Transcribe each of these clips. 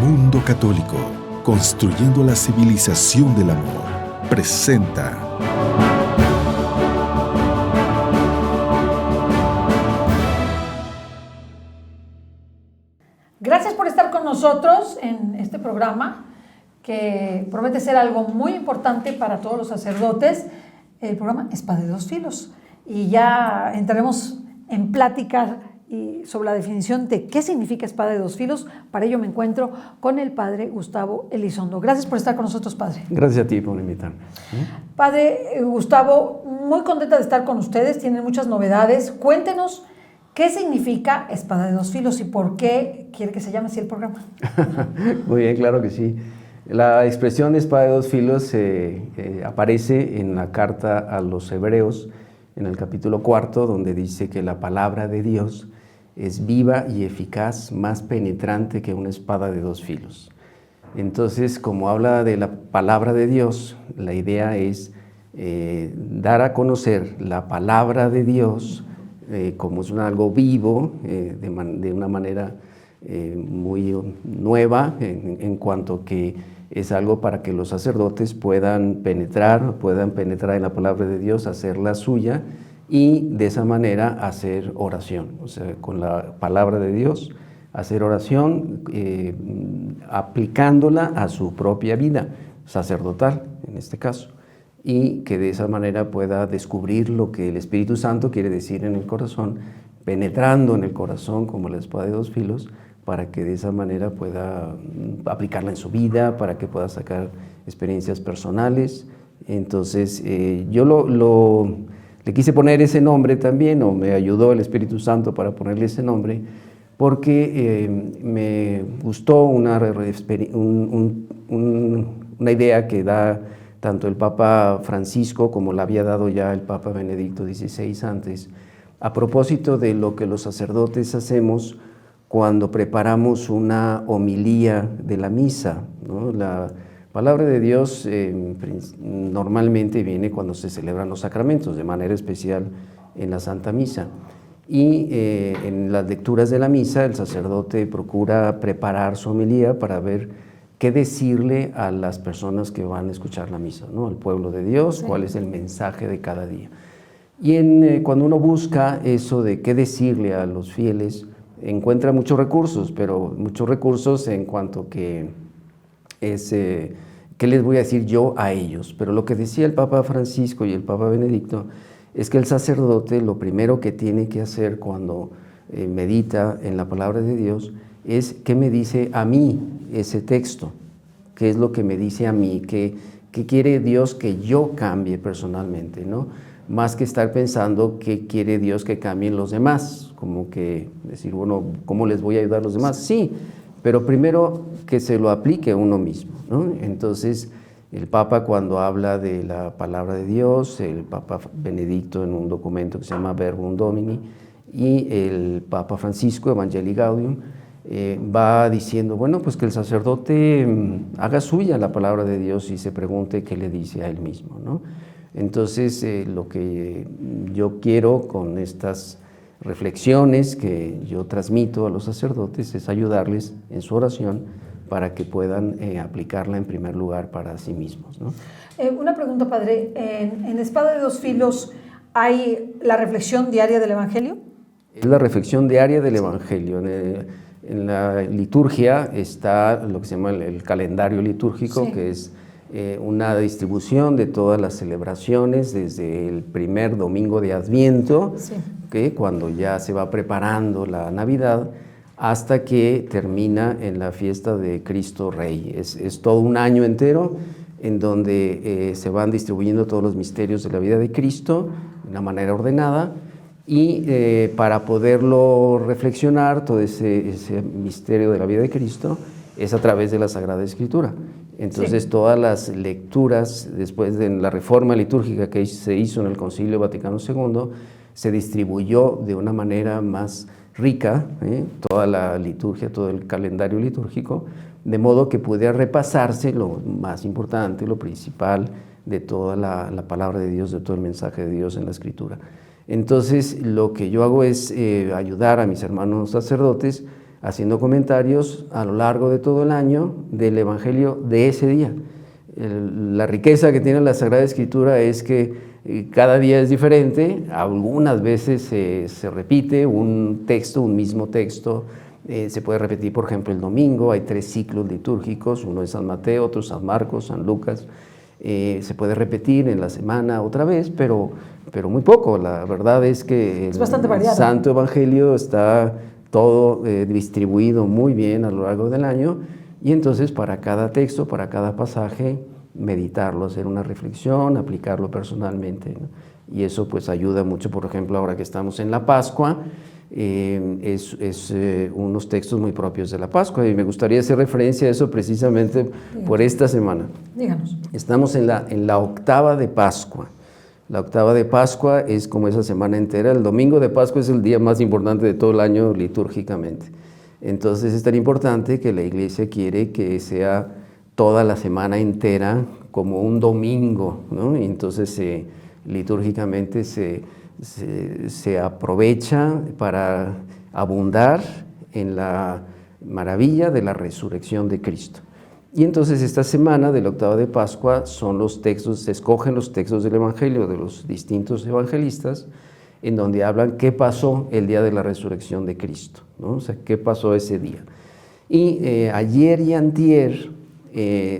Mundo Católico, construyendo la civilización del amor, presenta Gracias por estar con nosotros en este programa que promete ser algo muy importante para todos los sacerdotes. El programa Espada de Dos Filos, y ya entraremos en plática sobre la definición de qué significa espada de dos filos. Para ello me encuentro con el padre Gustavo Elizondo. Gracias por estar con nosotros, padre. Gracias a ti por invitarme. Padre Gustavo, muy contenta de estar con ustedes, tienen muchas novedades. Cuéntenos qué significa espada de dos filos y por qué quiere que se llame así el programa. Muy bien, claro que sí. La expresión espada de dos filos aparece en la carta a los Hebreos, en el capítulo 4, donde dice que la palabra de Dios es viva y eficaz, más penetrante que una espada de dos filos. Entonces, como habla de la palabra de Dios, la idea es dar a conocer la palabra de Dios como es algo vivo, de una manera muy nueva, en cuanto que es algo para que los sacerdotes puedan penetrar en la palabra de Dios, hacerla suya y de esa manera hacer oración. O sea, con la palabra de Dios, hacer oración aplicándola a su propia vida sacerdotal, en este caso, y que de esa manera pueda descubrir lo que el Espíritu Santo quiere decir en el corazón, penetrando en el corazón como la espada de dos filos, para que de esa manera pueda aplicarla en su vida, para que pueda sacar experiencias personales. Entonces, yo le quise poner ese nombre también, o me ayudó el Espíritu Santo para ponerle ese nombre, porque me gustó una idea que da tanto el Papa Francisco como la había dado ya el Papa Benedicto XVI antes, a propósito de lo que los sacerdotes hacemos cuando preparamos una homilía de la misa, ¿no? La palabra de Dios normalmente viene cuando se celebran los sacramentos, de manera especial en la Santa Misa. Y en las lecturas de la misa el sacerdote procura preparar su homilía para ver qué decirle a las personas que van a escuchar la misa, ¿no? Al pueblo de Dios, sí. Cuál es el mensaje de cada día. Y cuando uno busca eso de qué decirle a los fieles, encuentra muchos recursos, pero muchos recursos en cuanto que es, ¿qué les voy a decir yo a ellos? Pero lo que decía el Papa Francisco y el Papa Benedicto es que el sacerdote lo primero que tiene que hacer cuando medita en la palabra de Dios es qué me dice a mí ese texto, qué es lo que me dice a mí, qué quiere Dios que yo cambie personalmente, ¿no? Más que estar pensando qué quiere Dios que cambien los demás, como que decir, bueno, ¿cómo les voy a ayudar a los demás? Sí, pero primero que se lo aplique a uno mismo, ¿no? Entonces, el Papa cuando habla de la palabra de Dios, el Papa Benedicto en un documento que se llama Verbum Domini, y el Papa Francisco, Evangelii Gaudium, va diciendo, bueno, pues que el sacerdote haga suya la palabra de Dios y se pregunte qué le dice a él mismo, ¿no? Entonces, lo que yo quiero con estas reflexiones que yo transmito a los sacerdotes es ayudarles en su oración para que puedan aplicarla en primer lugar para sí mismos, ¿no? Una pregunta, padre. ¿En Espada de dos Filos hay la reflexión diaria del Evangelio? Es la reflexión diaria del Evangelio. En la liturgia está lo que se llama el calendario litúrgico, sí, que es una distribución de todas las celebraciones desde el primer domingo de Adviento, sí, que cuando ya se va preparando la Navidad, hasta que termina en la fiesta de Cristo Rey. Es todo un año entero en donde se van distribuyendo todos los misterios de la vida de Cristo de una manera ordenada, y para poderlo reflexionar, todo ese misterio de la vida de Cristo es a través de la Sagrada Escritura. Entonces, sí, todas las lecturas, después de la reforma litúrgica que se hizo en el Concilio Vaticano II, se distribuyó de una manera más rica, toda la liturgia, todo el calendario litúrgico, de modo que pudiera repasarse lo más importante, lo principal de toda la palabra de Dios, de todo el mensaje de Dios en la Escritura. Entonces, lo que yo hago es ayudar a mis hermanos sacerdotes haciendo comentarios a lo largo de todo el año del Evangelio de ese día. La riqueza que tiene la Sagrada Escritura es que cada día es diferente, algunas veces se repite un texto, un mismo texto, se puede repetir, por ejemplo, el domingo, hay 3 ciclos litúrgicos, uno es San Mateo, otro San Marcos, San Lucas, se puede repetir en la semana otra vez, pero muy poco. La verdad es que el Santo Evangelio está todo distribuido muy bien a lo largo del año, y entonces para cada texto, para cada pasaje, meditarlo, hacer una reflexión, aplicarlo personalmente, ¿no? Y eso pues ayuda mucho. Por ejemplo, ahora que estamos en la Pascua, unos textos muy propios de la Pascua, y me gustaría hacer referencia a eso precisamente por esta semana. Díganos. Estamos en la octava de Pascua. La octava de Pascua es como esa semana entera. El domingo de Pascua es el día más importante de todo el año litúrgicamente. Entonces es tan importante que la Iglesia quiere que sea toda la semana entera como un domingo, ¿no? Y entonces litúrgicamente se aprovecha para abundar en la maravilla de la resurrección de Cristo. Y entonces esta semana de la octava de Pascua son los textos, se escogen los textos del Evangelio de los distintos evangelistas, en donde hablan qué pasó el día de la resurrección de Cristo, ¿no? O sea, qué pasó ese día. Y ayer y antier,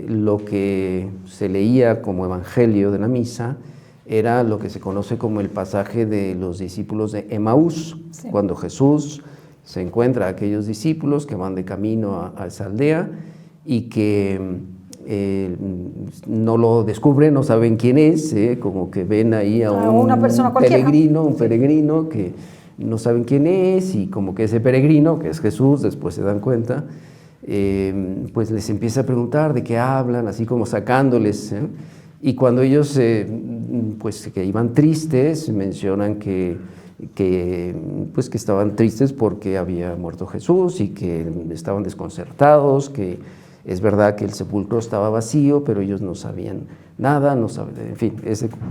lo que se leía como evangelio de la misa era lo que se conoce como el pasaje de los discípulos de Emaús, sí. Cuando Jesús se encuentra a aquellos discípulos que van de camino a esa aldea y que no lo descubren, no saben quién es, como que ven ahí a una persona peregrino, un peregrino que no saben quién es, y como que ese peregrino, que es Jesús, después se dan cuenta, pues les empieza a preguntar de qué hablan, así como sacándoles, y cuando ellos pues que iban tristes, mencionan que estaban tristes porque había muerto Jesús y que estaban desconcertados, que es verdad que el sepulcro estaba vacío, pero ellos no sabían nada, en fin,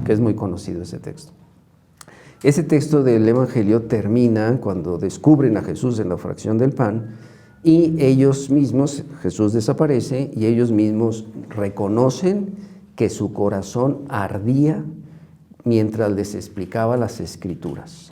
que es muy conocido ese texto. Ese texto del Evangelio termina cuando descubren a Jesús en la fracción del pan, y ellos mismos, Jesús desaparece, y ellos mismos reconocen que su corazón ardía mientras les explicaba las Escrituras.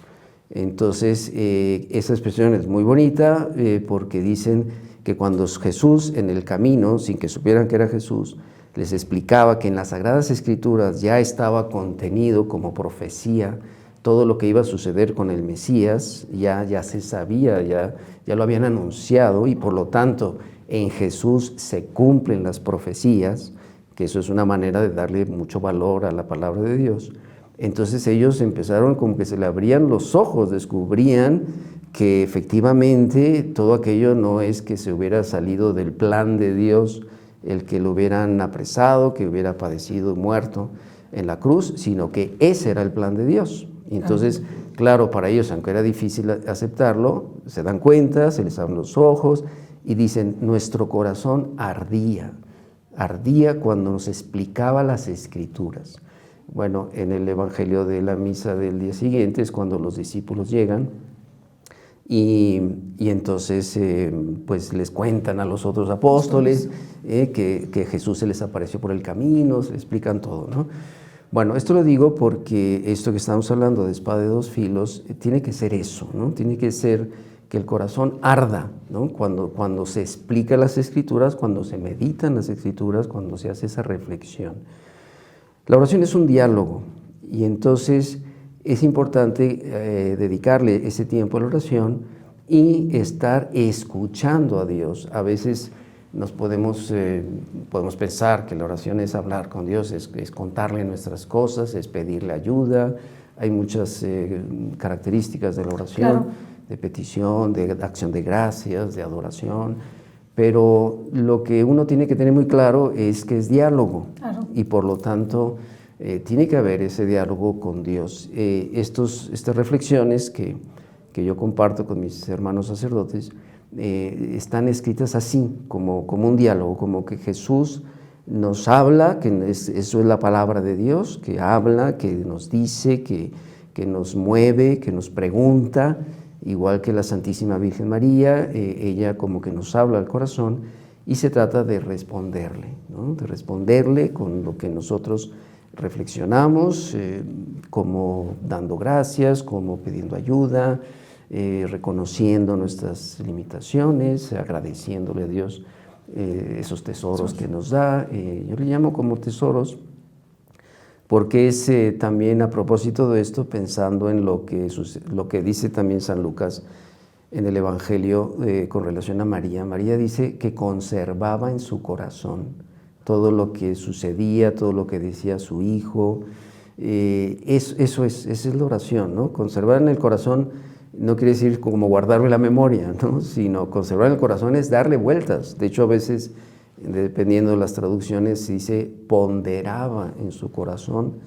Entonces, esa expresión es muy bonita porque dicen que cuando Jesús en el camino, sin que supieran que era Jesús, les explicaba que en las Sagradas Escrituras ya estaba contenido como profecía todo lo que iba a suceder con el Mesías, ya se sabía, ya lo habían anunciado, y por lo tanto en Jesús se cumplen las profecías, que eso es una manera de darle mucho valor a la palabra de Dios. Entonces ellos empezaron como que se le abrían los ojos, descubrían que efectivamente todo aquello no es que se hubiera salido del plan de Dios, el que lo hubieran apresado, que hubiera padecido muerto en la cruz, sino que ese era el plan de Dios. Y entonces, claro, para ellos, aunque era difícil aceptarlo, se dan cuenta, se les abren los ojos y dicen, nuestro corazón ardía cuando nos explicaba las Escrituras. Bueno, en el Evangelio de la misa del día siguiente es cuando los discípulos llegan y entonces pues les cuentan a los otros apóstoles que Jesús se les apareció por el camino, se les explican todo, ¿no? Bueno, esto lo digo porque esto que estamos hablando de espada de dos filos tiene que ser eso, ¿no? Tiene que ser que el corazón arda, ¿no? Cuando se explica las Escrituras, cuando se meditan las Escrituras, cuando se hace esa reflexión. La oración es un diálogo, y entonces es importante dedicarle ese tiempo a la oración y estar escuchando a Dios. A veces nos podemos pensar que la oración es hablar con Dios, es contarle nuestras cosas, es pedirle ayuda. Hay muchas características de la oración, claro, de petición, de acción de gracias, de adoración, pero lo que uno tiene que tener muy claro es que es diálogo, claro, y por lo tanto tiene que haber ese diálogo con Dios. Estas reflexiones que yo comparto con mis hermanos sacerdotes están escritas así, como un diálogo, como que Jesús nos habla, que eso es la palabra de Dios, que habla, que nos dice, que nos mueve, que nos pregunta, igual que la Santísima Virgen María, ella como que nos habla al corazón y se trata de responderle, ¿no? De responderle con lo que nosotros reflexionamos, como dando gracias, como pidiendo ayuda, reconociendo nuestras limitaciones, agradeciéndole a Dios esos tesoros que nos da. Yo le llamo como tesoros porque es también a propósito de esto, pensando en lo que dice también San Lucas en el Evangelio con relación a María. María dice que conservaba en su corazón todo lo que sucedía, todo lo que decía su hijo. Esa es la oración, ¿no? Conservar en el corazón no quiere decir como guardarme la memoria, ¿no? Sino conservar en el corazón es darle vueltas. De hecho, a veces, dependiendo de las traducciones, se dice ponderaba en su corazón,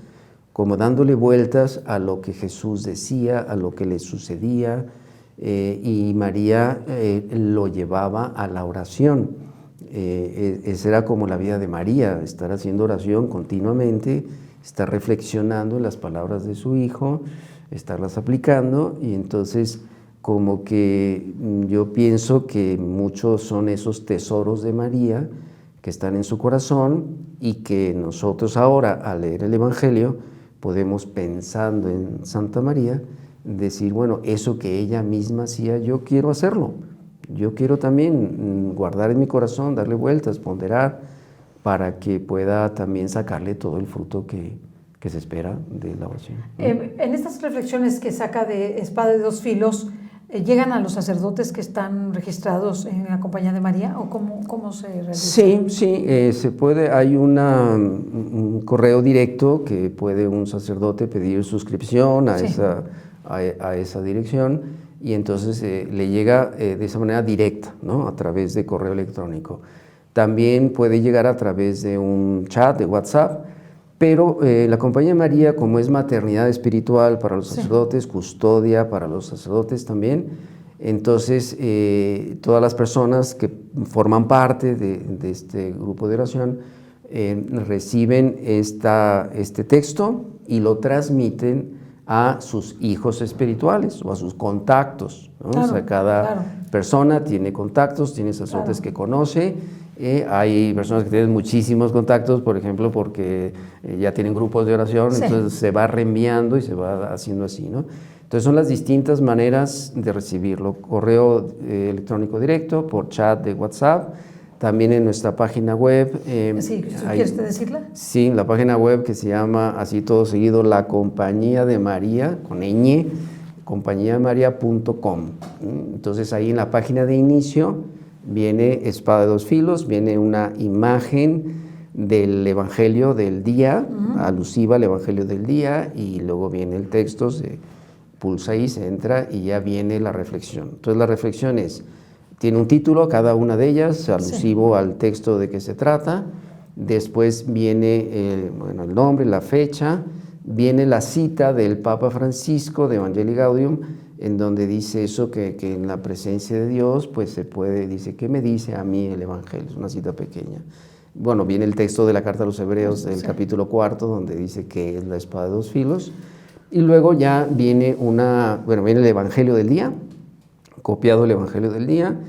como dándole vueltas a lo que Jesús decía, a lo que le sucedía, y María lo llevaba a la oración. Esa era como la vida de María, estar haciendo oración continuamente, estar reflexionando en las palabras de su hijo, estarlas aplicando, y entonces como que yo pienso que muchos son esos tesoros de María que están en su corazón y que nosotros ahora al leer el Evangelio podemos, pensando en Santa María, decir, bueno, eso que ella misma hacía, yo quiero hacerlo. Yo quiero también guardar en mi corazón, darle vueltas, ponderar, para que pueda también sacarle todo el fruto que se espera de la oración. En estas reflexiones que saca de Espada de Dos Filos, ¿llegan a los sacerdotes que están registrados en la Compañía de María o cómo se realiza? Sí, se puede. Hay un correo directo que puede un sacerdote pedir suscripción a esa dirección, y entonces le llega de esa manera directa, ¿no? A través de correo electrónico. También puede llegar a través de un chat de WhatsApp, pero la Compañía de María, como es maternidad espiritual para los sacerdotes, custodia para los sacerdotes también, entonces todas las personas que forman parte de este grupo de oración reciben este texto y lo transmiten a sus hijos espirituales o a sus contactos, ¿no? Claro, o sea, cada persona tiene contactos, tiene sacerdotes que conoce. Hay personas que tienen muchísimos contactos, por ejemplo, porque ya tienen grupos de oración, entonces se va reenviando y se va haciendo así, ¿no? Entonces son las distintas maneras de recibirlo: correo electrónico directo, por chat de WhatsApp, también en nuestra página web. ¿Quieres decirla? Sí, la página web que se llama, así todo seguido, La Compañía de María, con ñ, compañiademaria.com. Entonces ahí en la página de inicio viene Espada de Dos Filos, viene una imagen del Evangelio del día, alusiva al Evangelio del día, y luego viene el texto, se pulsa ahí, se entra y ya viene la reflexión. Entonces la reflexión tiene un título, cada una de ellas, alusivo al texto de que se trata. Después viene el nombre, la fecha, viene la cita del Papa Francisco de Evangelii Gaudium, en donde dice eso, que en la presencia de Dios, pues se puede, dice, ¿qué me dice a mí el Evangelio? Es una cita pequeña. Bueno, viene el texto de la Carta a los Hebreos, del capítulo 4, donde dice que es la espada de dos filos. Y luego ya viene viene el Evangelio del día, copiado el Evangelio del día,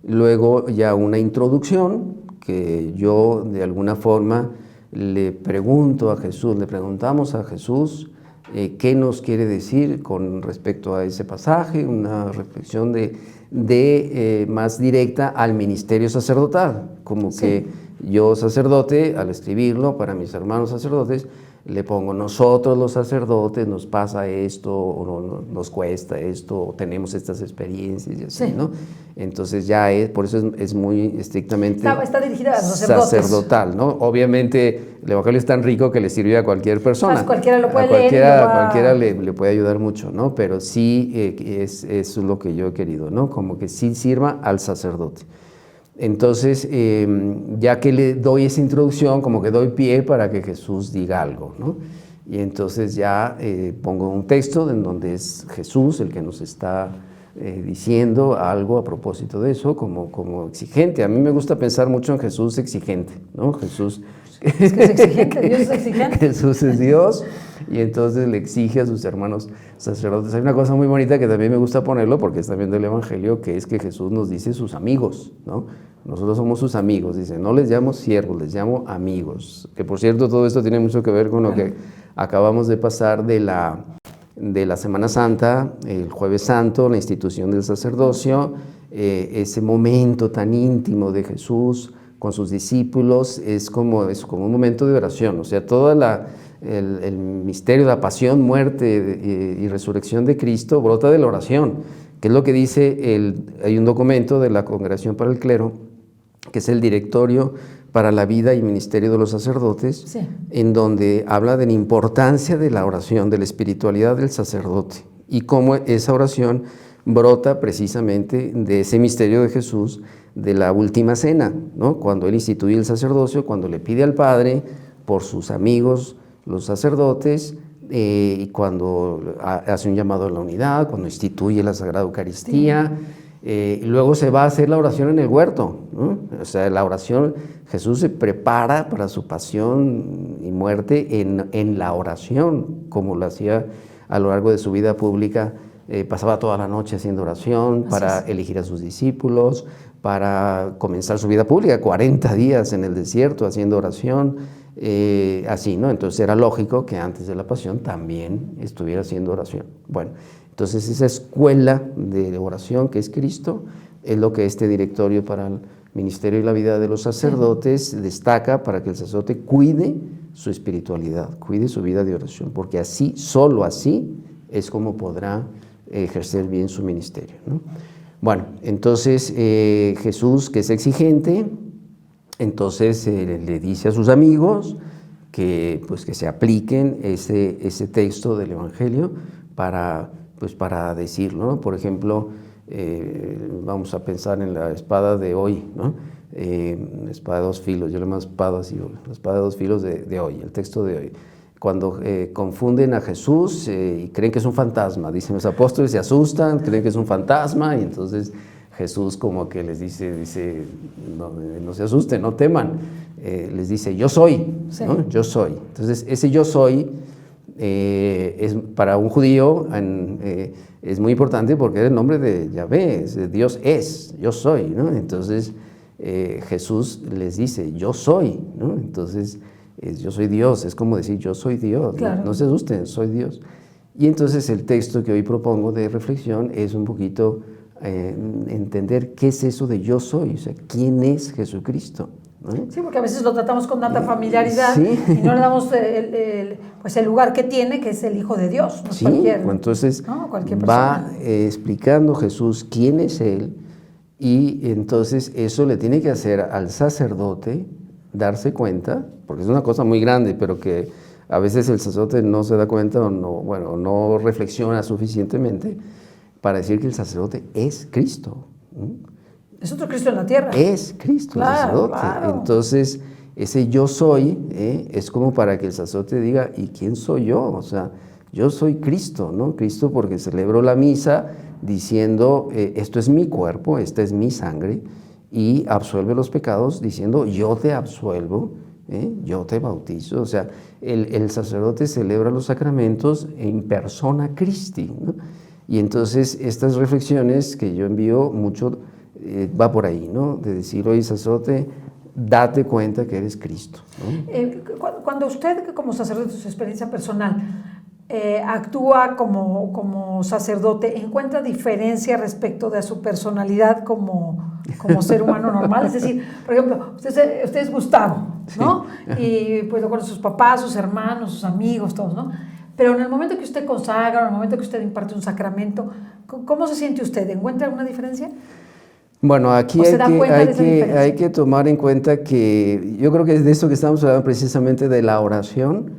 luego ya una introducción que yo de alguna forma le preguntamos a Jesús qué nos quiere decir con respecto a ese pasaje, una reflexión más directa al ministerio sacerdotal, como que yo sacerdote, al escribirlo para mis hermanos sacerdotes, le pongo, nosotros los sacerdotes nos pasa esto, o nos cuesta esto, o tenemos estas experiencias y así, ¿no? Entonces ya por eso es muy estrictamente está dirigida a los sacerdotal, ¿no? Obviamente el Evangelio es tan rico que le sirve a cualquier persona. Pues cualquiera lo puede leer. Cualquiera le puede ayudar mucho, ¿no? Pero sí es lo que yo he querido, ¿no? Como que sí sirva al sacerdote. Entonces, ya que le doy esa introducción, como que doy pie para que Jesús diga algo, ¿no? Y entonces ya pongo un texto en donde es Jesús el que nos está diciendo algo a propósito de eso, como exigente. A mí me gusta pensar mucho en Jesús exigente, ¿no? Jesús Es que es exigente, Dios es exigente. Jesús es Dios y entonces le exige a sus hermanos sacerdotes. Hay una cosa muy bonita que también me gusta ponerlo porque está viendo el Evangelio, que es que Jesús nos dice sus amigos, ¿no? Nosotros somos sus amigos, dice, no les llamo siervos, les llamo amigos. Que por cierto, todo esto tiene mucho que ver con lo que acabamos de pasar de la Semana Santa, el Jueves Santo, la institución del sacerdocio, ese momento tan íntimo de Jesús con sus discípulos es como un momento de oración, o sea, todo el misterio de la pasión, muerte y resurrección de Cristo brota de la oración, que es lo que dice, hay un documento de la Congregación para el Clero, que es el Directorio para la Vida y Ministerio de los Sacerdotes, Sí. en donde habla de la importancia de la oración, de la espiritualidad del sacerdote, y cómo esa oración brota precisamente de ese misterio de Jesús, de la última cena, ¿no? Cuando él instituye el sacerdocio, cuando le pide al Padre por sus amigos, los sacerdotes, y cuando hace un llamado a la unidad, cuando instituye la Sagrada Eucaristía, luego se va a hacer la oración en el huerto, ¿no? O sea, la oración, Jesús se prepara para su pasión y muerte en la oración, como lo hacía a lo largo de su vida pública. Pasaba toda la noche haciendo oración para elegir a sus discípulos, para comenzar su vida pública, 40 días en el desierto haciendo oración, así, ¿no? Entonces era lógico que antes de la pasión también estuviera haciendo oración. Bueno, entonces esa escuela de oración que es Cristo es lo que este Directorio para el Ministerio y la Vida de los Sacerdotes destaca para que el sacerdote cuide su espiritualidad, cuide su vida de oración, porque así, solo así, es como podrá ejercer bien su ministerio, ¿no? Bueno, entonces Jesús, que es exigente, entonces le dice a sus amigos que se apliquen ese texto del Evangelio para decirlo, ¿no? Por ejemplo, vamos a pensar en la espada de hoy, ¿no? La espada de dos filos, yo le llamo espada así, la espada de dos filos de hoy, el texto de hoy. Cuando confunden a Jesús y creen que es un fantasma, dicen los apóstoles, se asustan, creen que es un fantasma, y entonces Jesús como que les dice no se asusten, no teman, les dice yo soy, sí, ¿no? Yo soy. Entonces ese yo soy es para un judío es muy importante porque es el nombre de Yahvé, Dios es, yo soy, ¿no? Entonces Jesús les dice yo soy, ¿no? Entonces yo soy Dios, es como decir yo soy Dios, claro. No se asusten, soy Dios. Y entonces el texto que hoy propongo de reflexión es un poquito entender qué es eso de yo soy, o sea, quién es Jesucristo, ¿no? Sí, porque a veces lo tratamos con tanta familiaridad, sí, y no le damos el lugar que tiene, que es el Hijo de Dios, no sí, cualquier, entonces ¿no? Cualquier persona. va explicando Jesús quién es Él, y entonces eso le tiene que hacer al sacerdote darse cuenta, porque es una cosa muy grande, pero que a veces el sacerdote no se da cuenta o no reflexiona suficientemente para decir que el sacerdote es Cristo. Es otro Cristo en la tierra. Es Cristo, claro, el sacerdote. Claro. Entonces, ese yo soy es como para que el sacerdote diga, ¿y quién soy yo? O sea, yo soy Cristo, ¿no? Cristo porque celebró la misa diciendo, esto es mi cuerpo, esta es mi sangre, y absuelve los pecados diciendo, yo te absuelvo, yo te bautizo. O sea, el sacerdote celebra los sacramentos en persona Christi, ¿no? Y entonces estas reflexiones que yo envío mucho va por ahí, ¿no? De decir, oye, sacerdote, date cuenta que eres Cristo, ¿no? Cuando usted, como sacerdote, su experiencia personal, actúa como sacerdote, ¿encuentra diferencia respecto de su personalidad como ser humano normal? Es decir, por ejemplo, usted es Gustavo, ¿no? Sí. Y pues lo conoce sus papás, sus hermanos, sus amigos, todos, ¿no? Pero en el momento que usted consagra, en el momento que usted imparte un sacramento, ¿cómo se siente usted? ¿Encuentra alguna diferencia? Bueno, aquí hay que tomar en cuenta que yo creo que de eso que estamos hablando precisamente de la oración,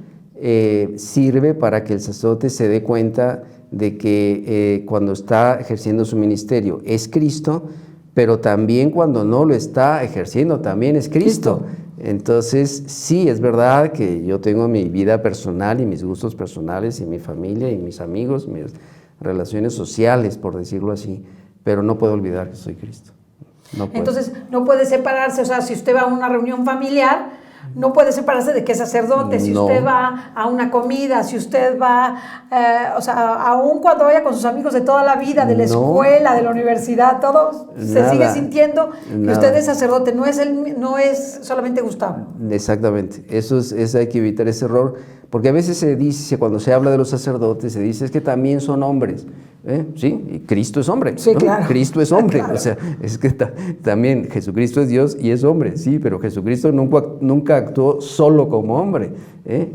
sirve para que el sacerdote se dé cuenta de que cuando está ejerciendo su ministerio es Cristo, pero también cuando no lo está ejerciendo también es Cristo. Entonces, sí, es verdad que yo tengo mi vida personal y mis gustos personales y mi familia y mis amigos, mis relaciones sociales, por decirlo así, pero no puedo olvidar que soy Cristo. No puedo. Entonces, no puede separarse, o sea, si usted va a una reunión familiar, no puede separarse de que es sacerdote. Si No. usted va a una comida, si usted va, o sea, aún cuando vaya con sus amigos de toda la vida, de la No. escuela, de la universidad, todo, se Nada. sigue sintiendo que Nada. usted es sacerdote, no es solamente Gustavo. Exactamente, hay que evitar ese error, porque a veces se dice, cuando se habla de los sacerdotes, se dice es que también son hombres, ¿sí? Y Cristo es hombre, Sí, ¿no? claro. Cristo es hombre, Claro. o sea, es que también Jesucristo es Dios y es hombre, sí, pero Jesucristo nunca actuó solo como hombre,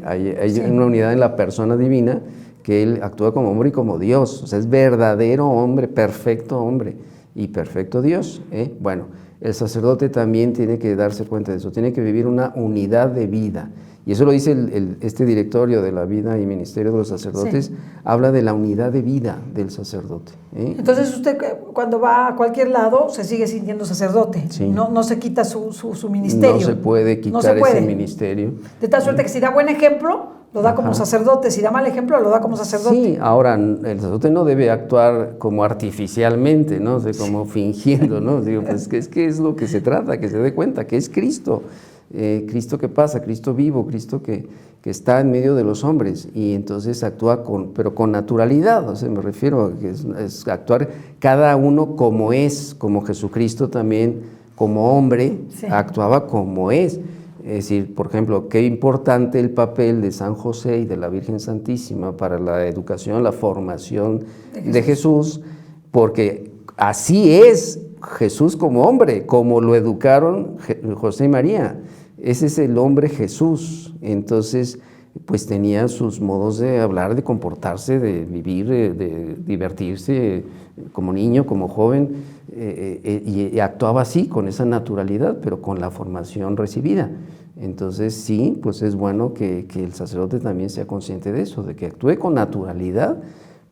hay Sí. una unidad en la persona divina que Él actúa como hombre y como Dios, o sea, es verdadero hombre, perfecto hombre y perfecto Dios, Bueno, el sacerdote también tiene que darse cuenta de eso, tiene que vivir una unidad de vida. Y eso lo dice este directorio de la vida y ministerio de los sacerdotes, Sí. habla de la unidad de vida del sacerdote. Entonces usted cuando va a cualquier lado se sigue sintiendo sacerdote, Sí. no se quita su ministerio. No se puede quitar ese ministerio. De tal suerte que si da buen ejemplo, lo da como Ajá. sacerdote, si da mal ejemplo, lo da como sacerdote. Sí, ahora el sacerdote no debe actuar como artificialmente, ¿no? O sea, como fingiendo, ¿no? Digo, pues es que es lo que se trata, que se dé cuenta que es Cristo. Cristo que pasa, Cristo vivo, Cristo que está en medio de los hombres y entonces actúa pero con naturalidad, o sea, me refiero a que es actuar cada uno como es, como Jesucristo también como hombre Sí. actuaba como es. Es decir, por ejemplo, qué importante el papel de San José y de la Virgen Santísima para la educación, la formación de Jesús, porque así es Jesús como hombre, como lo educaron José y María. Ese es el hombre Jesús. Entonces, pues tenía sus modos de hablar, de comportarse, de vivir, de divertirse como niño, como joven, y actuaba así, con esa naturalidad, pero con la formación recibida. Entonces, sí, pues es bueno que el sacerdote también sea consciente de eso, de que actúe con naturalidad,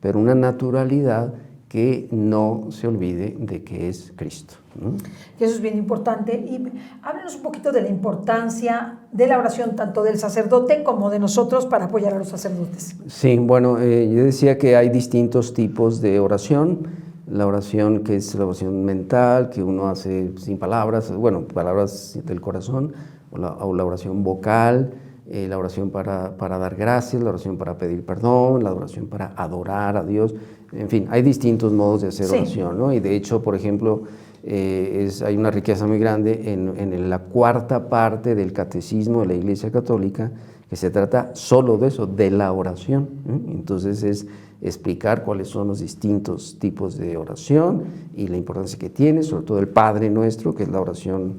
pero una naturalidad que no se olvide de que es Cristo, ¿no? Y eso es bien importante. Y háblenos un poquito de la importancia de la oración, tanto del sacerdote como de nosotros para apoyar a los sacerdotes. Sí, bueno, yo decía que hay distintos tipos de oración. La oración que es la oración mental, que uno hace sin palabras, bueno, palabras del corazón, o la oración vocal, la oración para dar gracias, la oración para pedir perdón, la oración para adorar a Dios. En fin, hay distintos modos de hacer oración, ¿no? Y de hecho, por ejemplo, hay una riqueza muy grande en la cuarta parte del catecismo de la Iglesia Católica, que se trata solo de eso, de la oración, ¿eh? Entonces es explicar cuáles son los distintos tipos de oración y la importancia que tiene, sobre todo el Padre Nuestro, que es la oración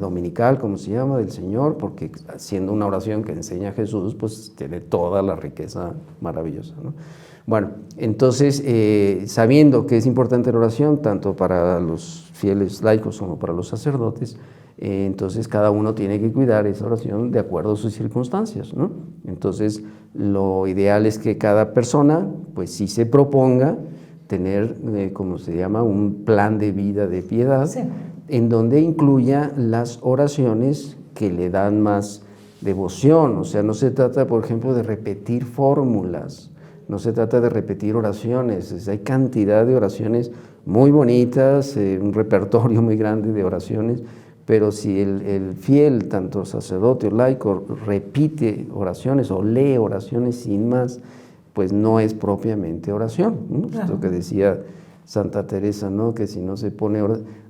dominical, como se llama, del Señor, porque siendo una oración que enseña Jesús, pues tiene toda la riqueza maravillosa, ¿no? Bueno, entonces, sabiendo que es importante la oración, tanto para los fieles laicos como para los sacerdotes, entonces cada uno tiene que cuidar esa oración de acuerdo a sus circunstancias, ¿no? Entonces, lo ideal es que cada persona, pues sí se proponga tener, como se llama, un plan de vida de piedad, en donde incluya las oraciones que le dan más devoción. O sea, no se trata, por ejemplo, de repetir fórmulas, no se trata de repetir oraciones, hay cantidad de oraciones muy bonitas, un repertorio muy grande de oraciones, pero si el fiel, tanto sacerdote o laico, repite oraciones o lee oraciones sin más, pues no es propiamente oración, ¿no? Claro. Esto que decía Santa Teresa, ¿no? Que si no se pone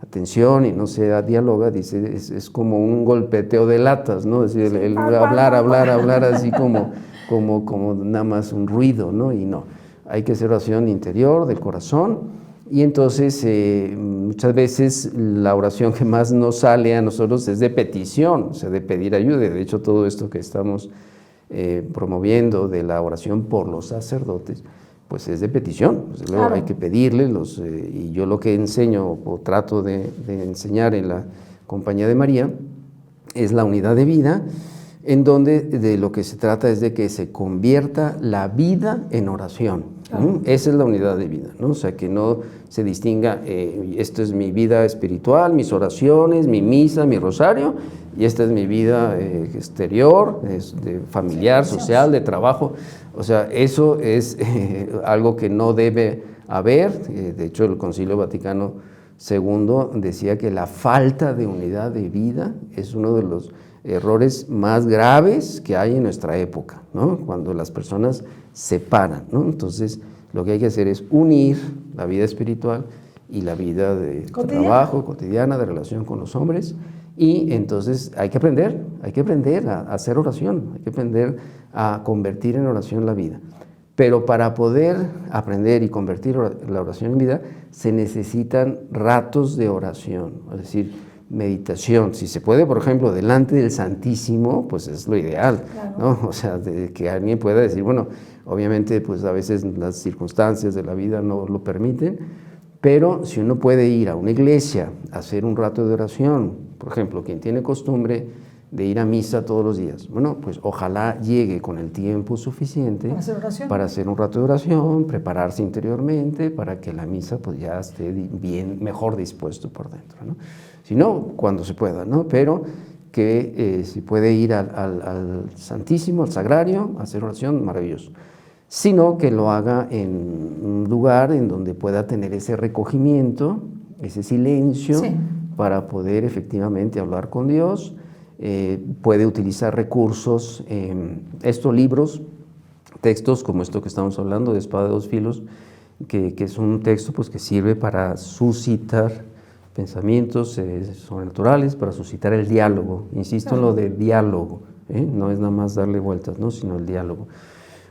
atención y no se dialoga, dice, es como un golpeteo de latas, ¿no? Es decir, el hablar así como nada más un ruido, ¿no? Y no, hay que hacer oración interior, del corazón. Y entonces muchas veces la oración que más nos sale a nosotros es de petición, o sea, de pedir ayuda. De hecho, todo esto que estamos promoviendo de la oración por los sacerdotes, pues es de petición. Pues luego claro. Hay que pedirle, y yo lo que enseño o trato de enseñar en la Compañía de María es la unidad de vida, en donde de lo que se trata es de que se convierta la vida en oración. Esa es la unidad de vida, ¿no? O sea, que no se distinga, esto es mi vida espiritual, mis oraciones, mi misa, mi rosario, y esta es mi vida exterior, familiar, social, de trabajo. O sea, eso es algo que no debe haber. De hecho, el Concilio Vaticano Segundo, decía que la falta de unidad de vida es uno de los errores más graves que hay en nuestra época, ¿no? Cuando las personas se separan, ¿no? Entonces, lo que hay que hacer es unir la vida espiritual y la vida de trabajo, cotidiana, de relación con los hombres. Y entonces hay que aprender a hacer oración, hay que aprender a convertir en oración la vida. Pero para poder aprender y convertir la oración en vida, se necesitan ratos de oración, es decir, meditación. Si se puede, por ejemplo, delante del Santísimo, pues es lo ideal, ¿no? O sea, que alguien pueda decir, bueno, obviamente, pues a veces las circunstancias de la vida no lo permiten, pero si uno puede ir a una iglesia a hacer un rato de oración, por ejemplo, quien tiene costumbre de ir a misa todos los días, bueno, pues ojalá llegue con el tiempo suficiente para hacer un rato de oración, prepararse interiormente para que la misa pues ya esté bien, mejor dispuesto por dentro, ¿no? Si no, cuando se pueda, ¿no? Pero que si puede ir al Santísimo, al Sagrario, a hacer oración, maravilloso. Sino que lo haga en un lugar en donde pueda tener ese recogimiento, ese silencio, sí, para poder efectivamente hablar con Dios. Puede utilizar recursos, estos libros, textos como esto que estamos hablando de Espada de dos filos, que es un texto pues, que sirve para suscitar pensamientos sobrenaturales, para suscitar el diálogo. Insisto en lo de diálogo, no es nada más darle vueltas, ¿no? Sino el diálogo.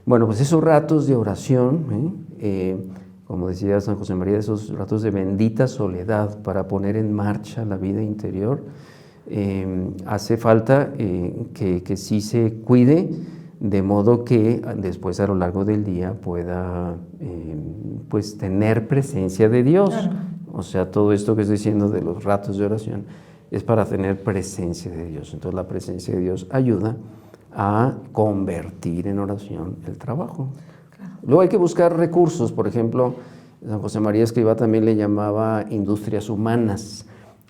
Bueno, pues esos ratos de oración, como decía San José María, esos ratos de bendita soledad para poner en marcha la vida interior, hace falta que sí se cuide, de modo que después a lo largo del día pueda pues tener presencia de Dios. Claro. O sea, todo esto que estoy diciendo de los ratos de oración es para tener presencia de Dios. Entonces la presencia de Dios ayuda a convertir en oración el trabajo. Claro. Luego hay que buscar recursos, por ejemplo, San José María Escrivá también le llamaba industrias humanas.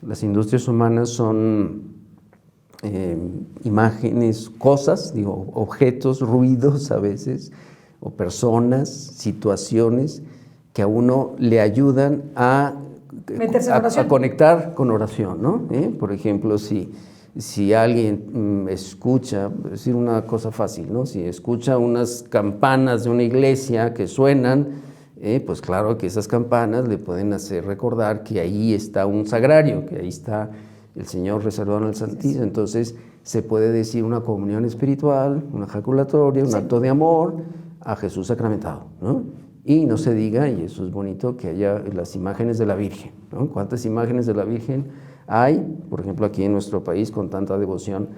Las industrias humanas son imágenes, cosas, objetos, ruidos a veces, o personas, situaciones que a uno le ayudan a conectar con oración, ¿no? Por ejemplo, si alguien escucha, decir una cosa fácil, ¿no? Si escucha unas campanas de una iglesia que suenan, pues claro que esas campanas le pueden hacer recordar que ahí está un sagrario, que ahí está el Señor reservado en el Santísimo. Entonces se puede decir una comunión espiritual, una ejaculatoria, un acto de amor a Jesús sacramentado, ¿no? Y no se diga, y eso es bonito, que haya las imágenes de la Virgen, ¿no? ¿Cuántas imágenes de la Virgen hay? Por ejemplo, aquí en nuestro país, con tanta devoción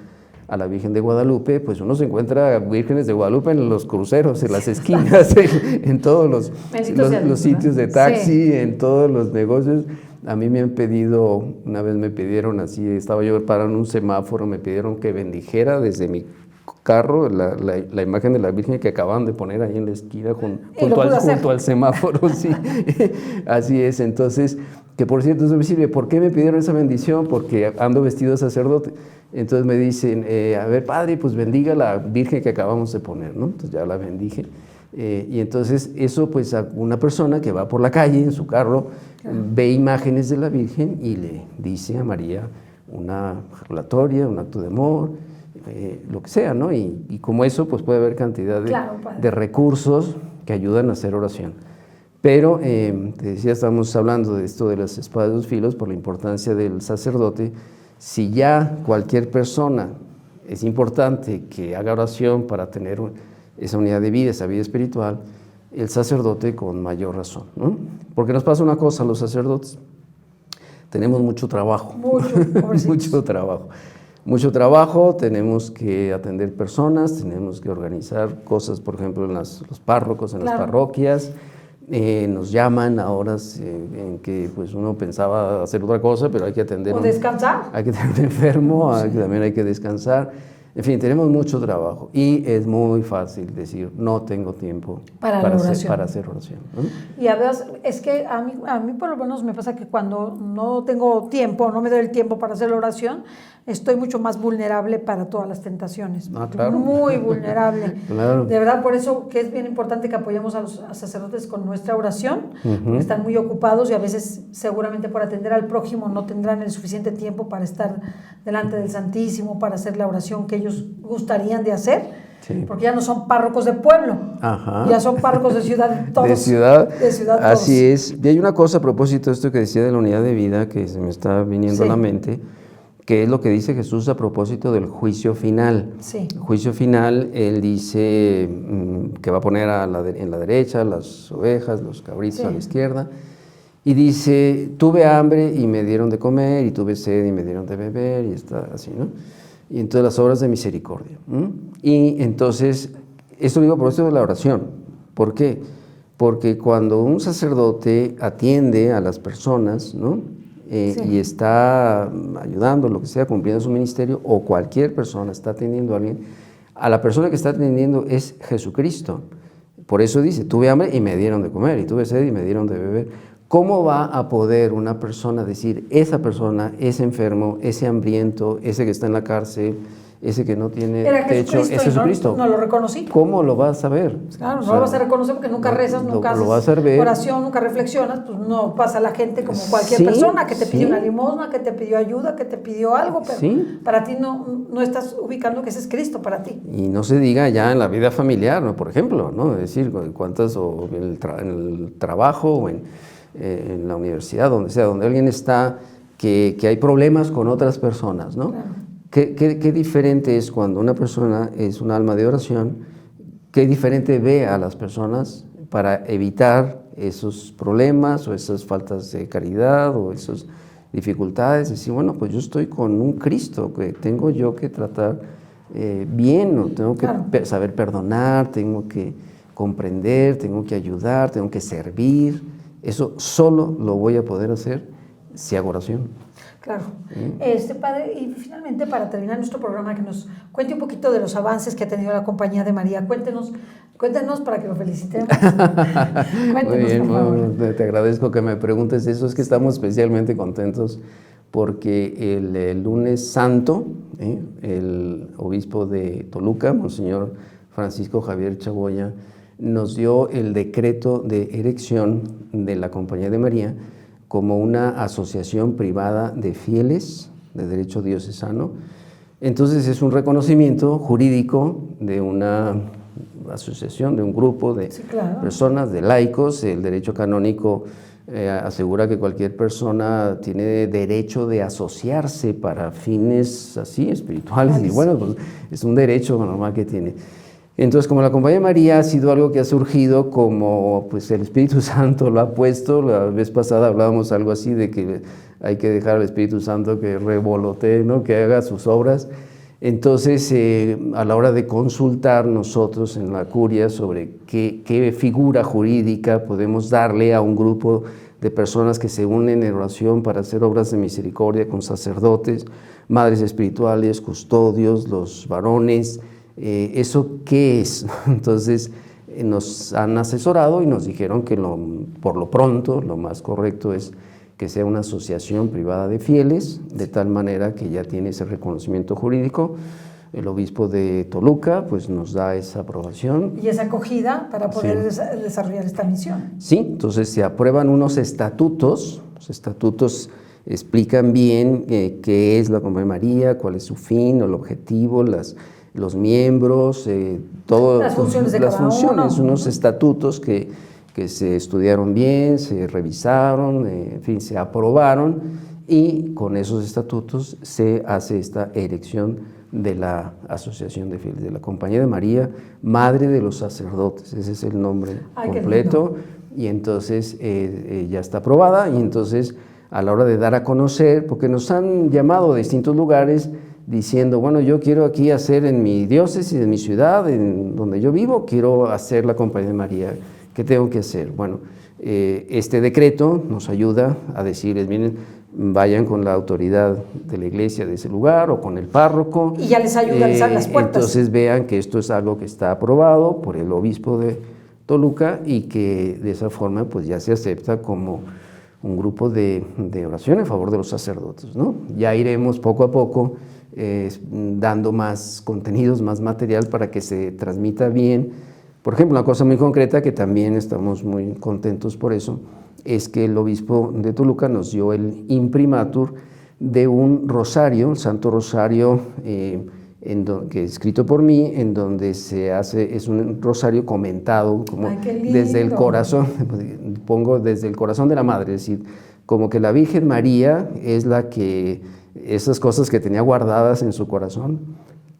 a la Virgen de Guadalupe, pues uno se encuentra vírgenes de Guadalupe en los cruceros, en las esquinas, en todos los sitios de taxi, sí, en todos los negocios. A mí me han pedido, una vez me pidieron así, estaba yo parado en un semáforo, me pidieron que bendijera desde mi carro la imagen de la Virgen que acaban de poner ahí en la esquina junto al semáforo, sí. Así es. Entonces, que por cierto eso me sirve. ¿Por qué me pidieron esa bendición? Porque ando vestido de sacerdote. Entonces me dicen, a ver, padre, pues bendiga la Virgen que acabamos de poner, ¿no? Entonces ya la bendije. Y entonces eso, pues a una persona que va por la calle en su carro, claro, ve imágenes de la Virgen y le dice a María una ejaculatoria, un acto de amor, lo que sea, ¿no? Y como eso, pues puede haber cantidad de recursos que ayudan a hacer oración. Pero, te decía, estamos hablando de esto de las espadas de dos filos por la importancia del sacerdote. Si ya cualquier persona es importante que haga oración para tener esa unidad de vida, esa vida espiritual, el sacerdote con mayor razón, ¿no? Porque nos pasa una cosa, los sacerdotes tenemos mucho trabajo, mucho trabajo, tenemos que atender personas, tenemos que organizar cosas, por ejemplo, en los párrocos, en las parroquias. Nos llaman a horas en que pues uno pensaba hacer otra cosa, pero hay que atender. O descansar. Hay que tener un enfermo, también hay que descansar. En fin, tenemos mucho trabajo y es muy fácil decir, no tengo tiempo para hacer oración, ¿no? Y a veces, es que a mí por lo menos me pasa que cuando no tengo tiempo, no me doy el tiempo para hacer la oración, estoy mucho más vulnerable para todas las tentaciones. Claro. Muy vulnerable. Claro. De verdad, por eso que es bien importante que apoyemos a los sacerdotes con nuestra oración, porque están muy ocupados y a veces seguramente por atender al prójimo no tendrán el suficiente tiempo para estar delante del Santísimo, para hacer la oración que ellos gustarían de hacer. Sí. Porque ya no son párrocos de pueblo, ya son párrocos de ciudad todos. De ciudad todos. Así es. Y hay una cosa a propósito de esto que decía de la unidad de vida que se me está viniendo a la mente, que es lo que dice Jesús a propósito del juicio final. Sí. El juicio final, Él dice que va a poner en la derecha las ovejas, los cabritos a la izquierda, y dice, tuve hambre y me dieron de comer, y tuve sed y me dieron de beber, y está así, ¿no? Y entonces las obras de misericordia. Y entonces, esto lo digo por esto de la oración. ¿Por qué? Porque cuando un sacerdote atiende a las personas, ¿no? Y está ayudando, lo que sea, cumpliendo su ministerio, o cualquier persona está atendiendo a alguien, a la persona que está atendiendo es Jesucristo. Por eso dice, tuve hambre y me dieron de comer, y tuve sed y me dieron de beber. ¿Cómo va a poder una persona decir, esa persona, ese enfermo, ese hambriento, ese que está en la cárcel, ese que no tiene techo, es Jesucristo? No lo reconocí. ¿Cómo lo vas a ver? Claro, no lo vas a reconocer porque nunca rezas, nunca haces oración, nunca reflexionas, pues no pasa la gente como cualquier persona que te pidió una limosna, que te pidió ayuda, que te pidió algo, pero para ti no estás ubicando que ese es Cristo para ti. Y no se diga ya en la vida familiar, ¿no? Por ejemplo, ¿no? Es decir, cuántas, o en el trabajo, o en la universidad, donde sea, donde alguien está, que hay problemas con otras personas, ¿no? Claro. ¿Qué diferente es cuando una persona es un alma de oración? ¿Qué diferente ve a las personas para evitar esos problemas o esas faltas de caridad o esas dificultades? Decir, bueno, pues yo estoy con un Cristo que tengo yo que tratar bien, o tengo que saber perdonar, tengo que comprender, tengo que ayudar, tengo que servir. Eso solo lo voy a poder hacer si hago oración. Claro. Padre, y finalmente para terminar nuestro programa, que nos cuente un poquito de los avances que ha tenido la Compañía de María. Cuéntenos para que lo felicitemos. Cuéntenos, muy bien, por favor. Te agradezco que me preguntes eso. Es que estamos especialmente contentos porque el lunes santo, el obispo de Toluca, Monseñor Francisco Javier Chagoya, nos dio el decreto de erección de la Compañía de María como una asociación privada de fieles de derecho diocesano. Entonces es un reconocimiento jurídico de una asociación, de un grupo de personas, de laicos. El derecho canónico asegura que cualquier persona tiene derecho de asociarse para fines así espirituales, y bueno, pues es un derecho normal que tiene. Entonces, como la Compañía de María ha sido algo que ha surgido como pues el Espíritu Santo lo ha puesto, la vez pasada hablábamos algo así de que hay que dejar al Espíritu Santo que revolotee, ¿no? Que haga sus obras. Entonces, a la hora de consultar nosotros en la curia sobre qué figura jurídica podemos darle a un grupo de personas que se unen en oración para hacer obras de misericordia con sacerdotes, madres espirituales, custodios, los varones, ¿eso qué es? Entonces nos han asesorado y nos dijeron que por lo pronto lo más correcto es que sea una asociación privada de fieles, de tal manera que ya tiene ese reconocimiento jurídico. El obispo de Toluca pues nos da esa aprobación. Y esa acogida para poder desarrollar esta misión. Sí, entonces se aprueban unos estatutos. Los estatutos explican bien qué es la Compañía de María, cuál es su fin, el objetivo, los miembros, las funciones de cada uno. Unos estatutos que se estudiaron bien, se revisaron, en fin, se aprobaron, y con esos estatutos se hace esta erección de la Asociación de Fieles de la Compañía de María, Madre de los Sacerdotes. Ese es el nombre completo, y entonces ya está aprobada, y entonces a la hora de dar a conocer, porque nos han llamado de distintos lugares diciendo, bueno, yo quiero aquí hacer en mi diócesis, en mi ciudad, en donde yo vivo, quiero hacer la Compañía de María. ¿Qué tengo que hacer? Bueno, este decreto nos ayuda a decirles, miren, vayan con la autoridad de la iglesia de ese lugar o con el párroco. Y ya les ayuda a les abre las puertas. Entonces vean que esto es algo que está aprobado por el obispo de Toluca y que de esa forma pues ya se acepta como un grupo de oración en favor de los sacerdotes, ¿no? Ya iremos poco a poco dando más contenidos, más material para que se transmita bien. Por ejemplo, una cosa muy concreta que también estamos muy contentos por eso, es que el obispo de Toluca nos dio el imprimatur de un rosario, el Santo Rosario, que es escrito por mí, en donde se hace, es un rosario comentado como desde el corazón, pongo desde el corazón de la Madre, es decir, como que la Virgen María es la que, esas cosas que tenía guardadas en su corazón,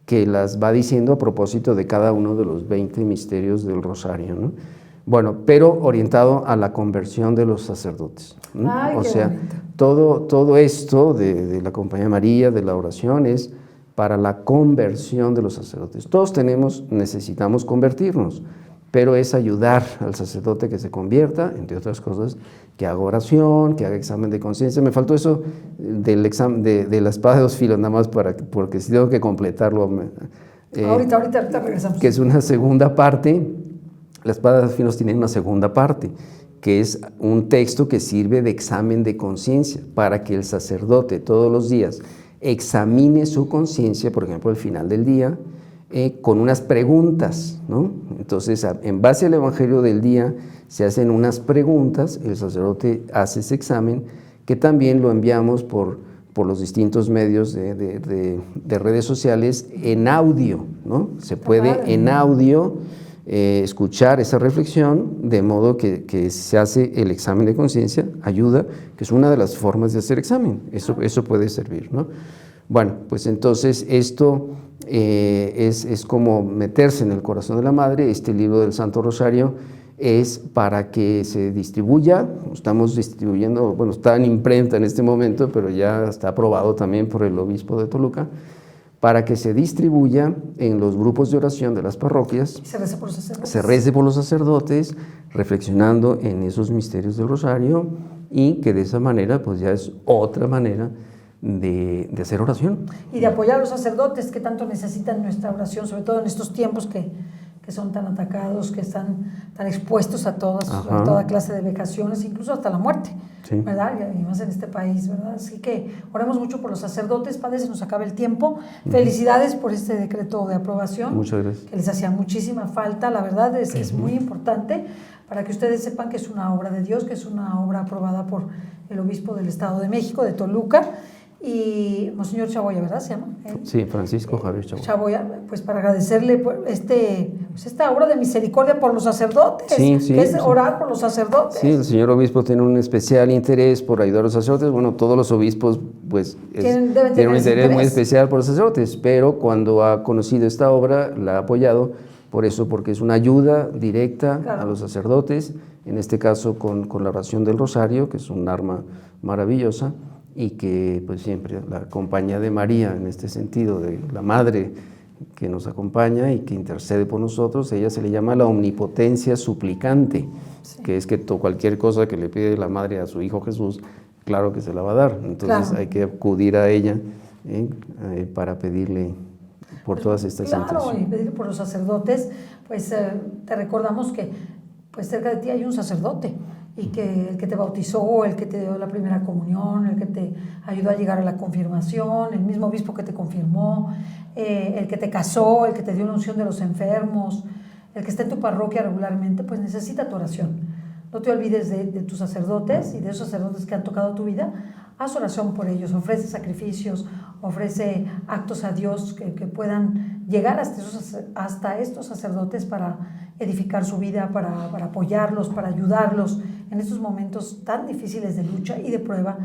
que las va diciendo a propósito de cada uno de los 20 misterios del rosario, ¿no? Bueno, pero orientado a la conversión de los sacerdotes, ¿no? Ay, o sea, bonito. todo esto de la Compañía de María, de la oración, es para la conversión de los sacerdotes. Todos necesitamos convertirnos, pero es ayudar al sacerdote que se convierta, entre otras cosas, que haga oración, que haga examen de conciencia. Me faltó eso del examen de la espada de dos filos, nada más porque si tengo que completarlo. Ahorita regresamos. Que es una segunda parte. La espada de dos filos tiene una segunda parte, que es un texto que sirve de examen de conciencia, para que el sacerdote todos los días examine su conciencia, por ejemplo, al final del día, con unas preguntas, ¿no? Entonces, en base al Evangelio del día, se hacen unas preguntas, el sacerdote hace ese examen, que también lo enviamos por los distintos medios de redes sociales en audio, ¿no? Se puede en audio escuchar esa reflexión, de modo que se hace el examen de conciencia, ayuda, que es una de las formas de hacer examen, eso puede servir, ¿no? Bueno, pues entonces esto es como meterse en el corazón de la Madre. Este libro del Santo Rosario es para que se distribuya, estamos distribuyendo, bueno, está en imprenta en este momento, pero ya está aprobado también por el obispo de Toluca, para que se distribuya en los grupos de oración de las parroquias. Se rece por los sacerdotes. Se rece por los sacerdotes, reflexionando en esos misterios del rosario, y que de esa manera, pues ya es otra manera de hacer oración. Y de apoyar a los sacerdotes que tanto necesitan nuestra oración, sobre todo en estos tiempos que son tan atacados, que están tan expuestos a toda clase de vejaciones, incluso hasta la muerte, sí, ¿verdad? Y más en este país, ¿verdad? Así que oremos mucho por los sacerdotes. Padre, se nos acaba el tiempo. Felicidades por este decreto de aprobación. Muchas gracias. Que les hacía muchísima falta, la verdad es muy importante, para que ustedes sepan que es una obra de Dios, que es una obra aprobada por el obispo del Estado de México, de Toluca, y Monseñor Chaboya, ¿verdad? ¿Se llama? Sí, Francisco Javier Chaboya, pues para agradecerle esta obra de misericordia por los sacerdotes, sí, que es orar por los sacerdotes. Sí, el señor obispo tiene un especial interés por ayudar a los sacerdotes. Bueno, todos los obispos pues tienen un interés muy especial por los sacerdotes, pero cuando ha conocido esta obra la ha apoyado, por eso, porque es una ayuda directa, claro, a los sacerdotes, en este caso con la oración del rosario, que es un arma maravillosa, y que pues siempre la compañía de María, en este sentido, de la Madre que nos acompaña y que intercede por nosotros, ella se le llama la omnipotencia suplicante, sí, que es que cualquier cosa que le pide la Madre a su Hijo Jesús, claro que se la va a dar. Entonces hay que acudir a ella para pedirle por todas estas intenciones. Claro, y pedirle por los sacerdotes. Pues te recordamos que pues cerca de ti hay un sacerdote, y que el que te bautizó, el que te dio la primera comunión, el que te ayudó a llegar a la confirmación, el mismo obispo que te confirmó, el que te casó, el que te dio la unción de los enfermos, el que está en tu parroquia regularmente, pues necesita tu oración. No te olvides de tus sacerdotes y de esos sacerdotes que han tocado tu vida. Haz oración por ellos, ofrece sacrificios, ofrece actos a Dios que puedan llegar hasta estos sacerdotes para edificar su vida, para apoyarlos, para ayudarlos en estos momentos tan difíciles de lucha y de prueba,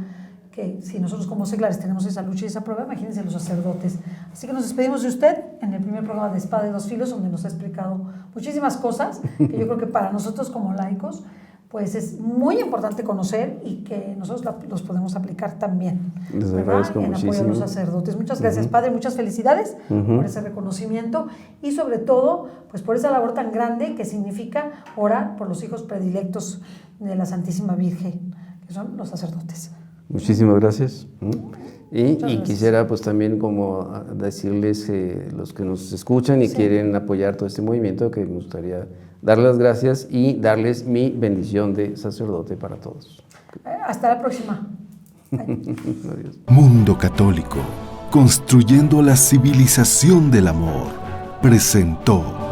que si nosotros como seglares tenemos esa lucha y esa prueba, imagínense los sacerdotes. Así que nos despedimos de usted en el primer programa de Espada de dos Filos, donde nos ha explicado muchísimas cosas que yo creo que para nosotros como laicos pues es muy importante conocer, y que nosotros los podemos aplicar también, les agradezco en apoyo a los sacerdotes. Muchas gracias, Padre, muchas felicidades por ese reconocimiento, y sobre todo pues por esa labor tan grande que significa orar por los hijos predilectos de la Santísima Virgen, que son los sacerdotes. Muchísimas gracias. Y quisiera pues también como decirles, los que nos escuchan y quieren apoyar todo este movimiento, que me gustaría darles las gracias y darles mi bendición de sacerdote para todos. Hasta la próxima. Mundo Católico, Construyendo la civilización del amor, presentó